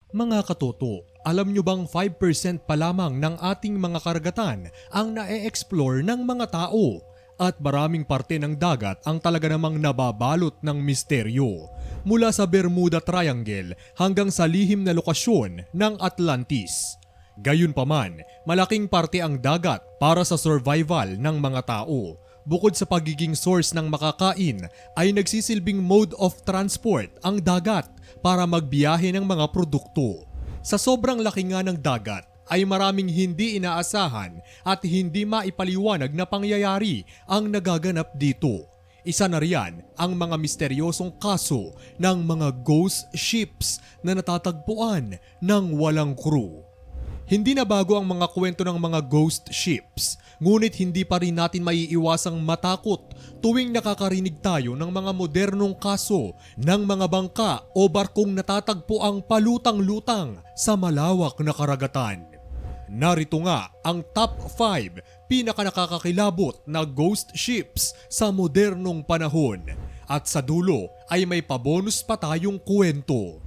Mga katoto, alam nyo bang 5% pa lamang ng ating mga karagatan ang na-e-explore ng mga tao? At maraming parte ng dagat ang talaga namang nababalot ng misteryo. Mula sa Bermuda Triangle hanggang sa lihim na lokasyon ng Atlantis. Gayunpaman, malaking parte ang dagat para sa survival ng mga tao. Bukod sa pagiging source ng makakain, ay nagsisilbing mode of transport ang dagat para magbiyahe ng mga produkto. Sa sobrang laki nga ng dagat, ay maraming hindi inaasahan at hindi maipaliwanag na pangyayari ang nagaganap dito. Isa na riyan ang mga misteryosong kaso ng mga ghost ships na natatagpuan ng walang crew. Hindi na bago ang mga kwento ng mga ghost ships, ngunit hindi pa rin natin maiiwasang matakot tuwing nakakarinig tayo ng mga modernong kaso ng mga bangka o barkong natatagpo ang palutang-lutang sa malawak na karagatan. Narito nga ang top 5 pinakanakakakilabot na ghost ships sa modernong panahon. At sa dulo ay may pabonus pa tayong kwento.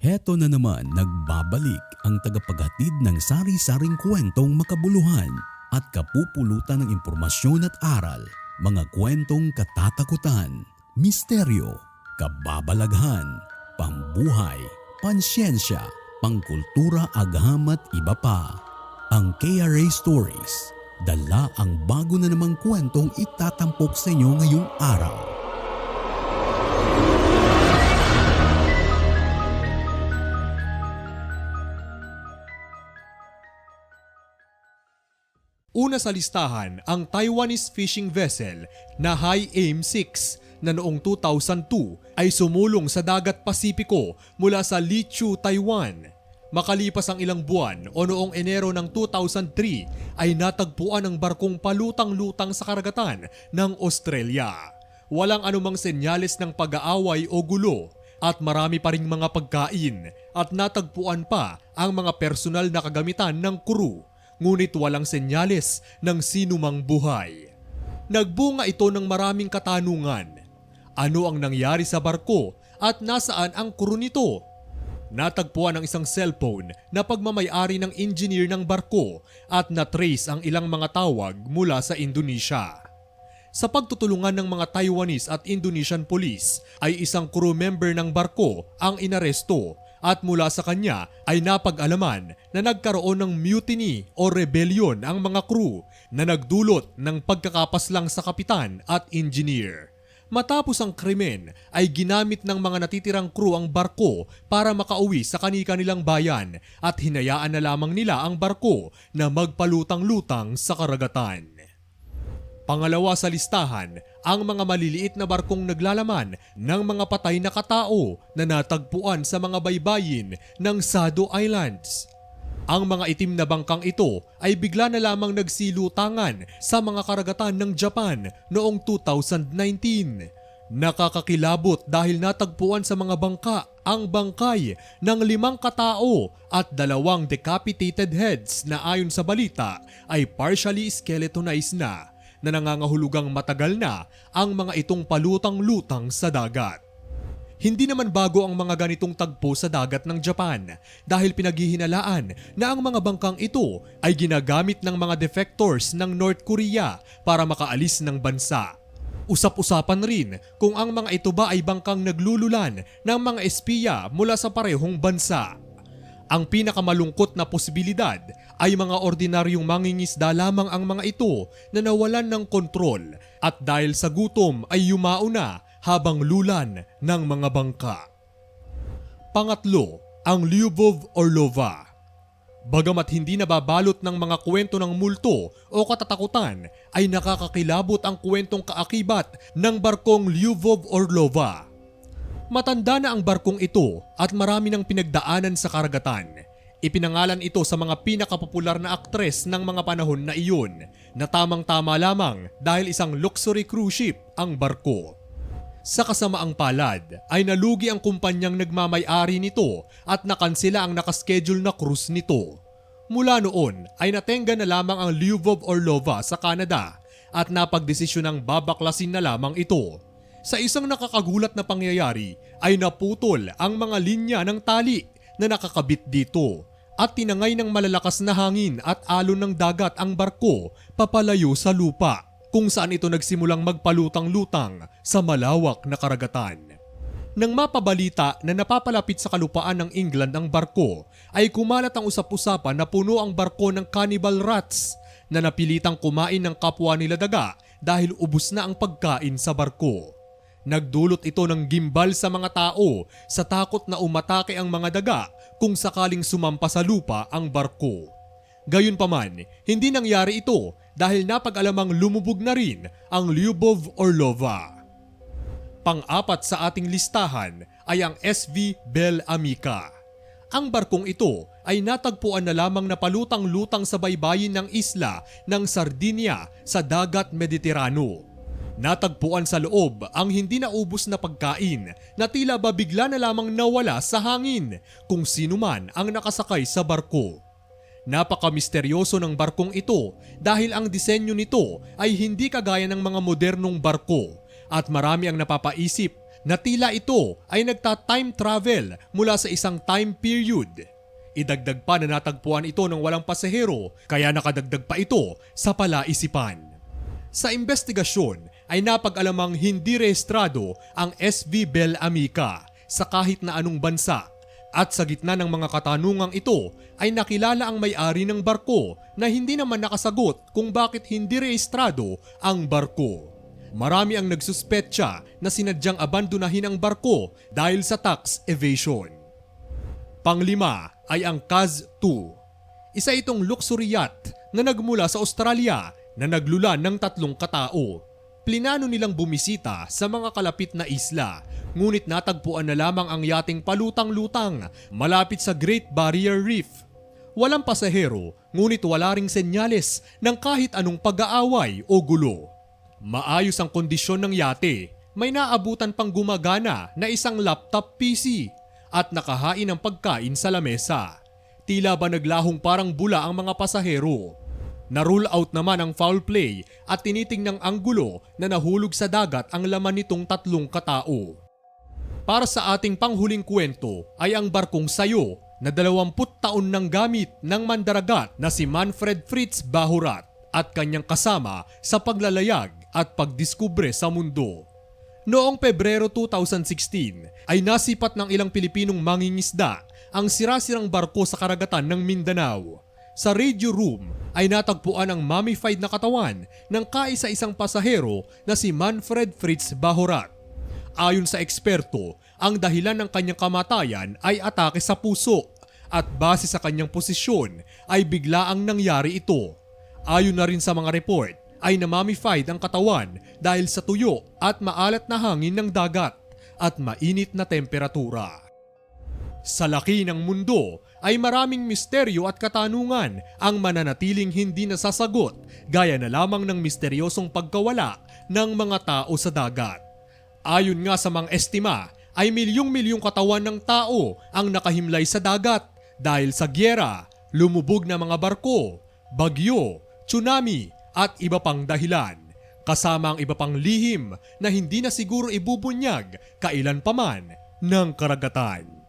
Heto na naman nagbabalik ang tagapaghatid ng sari-saring kwentong makabuluhan at kapupulutan ng impormasyon at aral, mga kwentong katatakutan, misteryo, kababalaghan, pambuhay, pansyensya, pangkultura, agham at iba pa. Ang KRA Stories, dala ang bago na namang kwentong itatampok sa inyo ngayong araw. Una sa listahan ang Taiwanese fishing vessel na High Aim 6 na noong 2002 ay sumulong sa dagat Pasipiko mula sa Lichu, Taiwan. Makalipas ang ilang buwan o noong Enero ng 2003 ay natagpuan ang barkong palutang-lutang sa karagatan ng Australia. Walang anumang senyales ng pag-aaway o gulo at marami pa ring mga pagkain at natagpuan pa ang mga personal na kagamitan ng crew. Ngunit walang senyales ng sinumang buhay. Nagbunga ito ng maraming katanungan. Ano ang nangyari sa barko at nasaan ang crew nito? Natagpuan ang isang cellphone na pagmamay-ari ng engineer ng barko at na-trace ang ilang mga tawag mula sa Indonesia. Sa pagtutulungan ng mga Taiwanese at Indonesian police ay isang crew member ng barko ang inaresto at mula sa kanya ay napag-alaman na nagkaroon ng mutiny o rebellion ang mga crew na nagdulot ng pagkakapaslang sa kapitan at engineer. Matapos ang krimen ay ginamit ng mga natitirang crew ang barko para makauwi sa kani-kanilang bayan at hinayaan na lamang nila ang barko na magpalutang-lutang sa karagatan. Pangalawa sa listahan, ang mga maliliit na barkong naglalaman ng mga patay na katao na natagpuan sa mga baybayin ng Sado Islands. Ang mga itim na bangkang ito ay bigla na lamang nagsilutangan sa mga karagatan ng Japan noong 2019. Nakakakilabot dahil natagpuan sa mga bangka ang bangkay ng 5 katao at 2 decapitated heads na ayon sa balita ay partially skeletonized na nangangahulugang matagal na ang mga itong palutang-lutang sa dagat. Hindi naman bago ang mga ganitong tagpo sa dagat ng Japan dahil pinaghihinalaan na ang mga bangkang ito ay ginagamit ng mga defectors ng North Korea para makaalis ng bansa. Usap-usapan rin kung ang mga ito ba ay bangkang naglululan ng mga espiya mula sa parehong bansa. Ang pinakamalungkot na posibilidad ay mga ordinaryong mangingisda lamang ang mga ito na nawalan ng kontrol at dahil sa gutom ay yumao na habang lulan ng mga bangka. Pangatlo, ang Lyubov Orlova. Bagamat hindi nababalot ng mga kwento ng multo o katatakutan, ay nakakakilabot ang kwentong kaakibat ng barkong Lyubov Orlova. Matanda na ang barkong ito at marami ng pinagdaanan sa karagatan. Ipinangalan ito sa mga pinakapopular na aktres ng mga panahon na iyon na tamang-tama lamang dahil isang luxury cruise ship ang barko. Sa kasamaang palad ay nalugi ang kumpanyang nagmamay-ari nito at nakansela ang nakaschedule na cruise nito. Mula noon ay natenga na lamang ang Lyubov Orlova sa Canada at napagdesisyonang babaklasin na lamang ito. Sa isang nakakagulat na pangyayari ay naputol ang mga linya ng tali na nakakabit dito at tinangay ng malalakas na hangin at alon ng dagat ang barko papalayo sa lupa kung saan ito nagsimulang magpalutang-lutang sa malawak na karagatan. Nang mapabalita na napapalapit sa kalupaan ng England ang barko, ay kumalat ang usap-usapan na puno ang barko ng cannibal rats na napilitang kumain ng kapwa nila daga dahil ubos na ang pagkain sa barko. Nagdulot ito ng gimbal sa mga tao sa takot na umatake ang mga daga kung sakaling sumampa sa lupa ang barko. Gayunpaman, hindi nangyari ito dahil napag-alamang lumubog na rin ang Lyubov Orlova. Pang-apat sa ating listahan ay ang SV Belle Amica. Ang barkong ito ay natagpuan na lamang na palutang-lutang sa baybayin ng isla ng Sardinia sa dagat Mediterano. Natagpuan sa loob ang hindi naubos na pagkain na tila ba bigla na lamang nawala sa hangin kung sino man ang nakasakay sa barko. Napaka-misteryoso ng barkong ito dahil ang disenyo nito ay hindi kagaya ng mga modernong barko at marami ang napapaisip na tila ito ay nagta-time travel mula sa isang time period. Idagdag pa na natagpuan ito ng walang pasahero kaya nakadagdag pa ito sa palaisipan. Sa investigasyon ay napag-alamang hindi rehistrado ang SV Belle Amica sa kahit na anong bansa at sa gitna ng mga katanungang ito ay nakilala ang may-ari ng barko na hindi naman nakasagot kung bakit hindi rehistrado ang barko. Marami ang nagsuspetsa na sinadyang abandonahin ang barko dahil sa tax evasion. Panglima ay ang Kaz-2. Isa itong luxury yacht na nagmula sa Australia na naglula ng 3 katao. Plinano nilang bumisita sa mga kalapit na isla, ngunit natagpuan na lamang ang yating palutang-lutang malapit sa Great Barrier Reef. Walang pasahero, ngunit wala ring senyales ng kahit anong pag-aaway o gulo. Maayos ang kondisyon ng yate, may naabutan pang gumagana na isang laptop PC at nakahain ng pagkain sa lamesa. Tila ba naglahong parang bula ang mga pasahero. Na-rule out naman ang foul play at tinitingnang anggulo na nahulog sa dagat ang laman nitong 3 katao. Para sa ating panghuling kwento ay ang barkong Sayo na 20 taon nang gamit ng mandaragat na si Manfred Fritz Bahurat at kanyang kasama sa paglalayag at pagdiskubre sa mundo. Noong Pebrero 2016 ay nasipat ng ilang Pilipinong mangingisda ang sira-sirang barko sa karagatan ng Mindanao. Sa radio room ay natagpuan ang mummified na katawan ng kaisa-isang pasahero na si Manfred Fritz Bahurat. Ayon sa eksperto, ang dahilan ng kanyang kamatayan ay atake sa puso at base sa kanyang posisyon ay biglaang nangyari ito. Ayon na rin sa mga report ay namummified ang katawan dahil sa tuyo at maalat na hangin ng dagat at mainit na temperatura. Sa laki ng mundo ay maraming misteryo at katanungan ang mananatiling hindi nasasagot gaya na lamang ng misteryosong pagkawala ng mga tao sa dagat. Ayon nga sa mga estima ay milyong-milyong katawan ng tao ang nakahimlay sa dagat dahil sa gyera, lumubog na mga barko, bagyo, tsunami at iba pang dahilan. Kasama ang iba pang lihim na hindi na siguro ibubunyag kailan paman ng karagatan.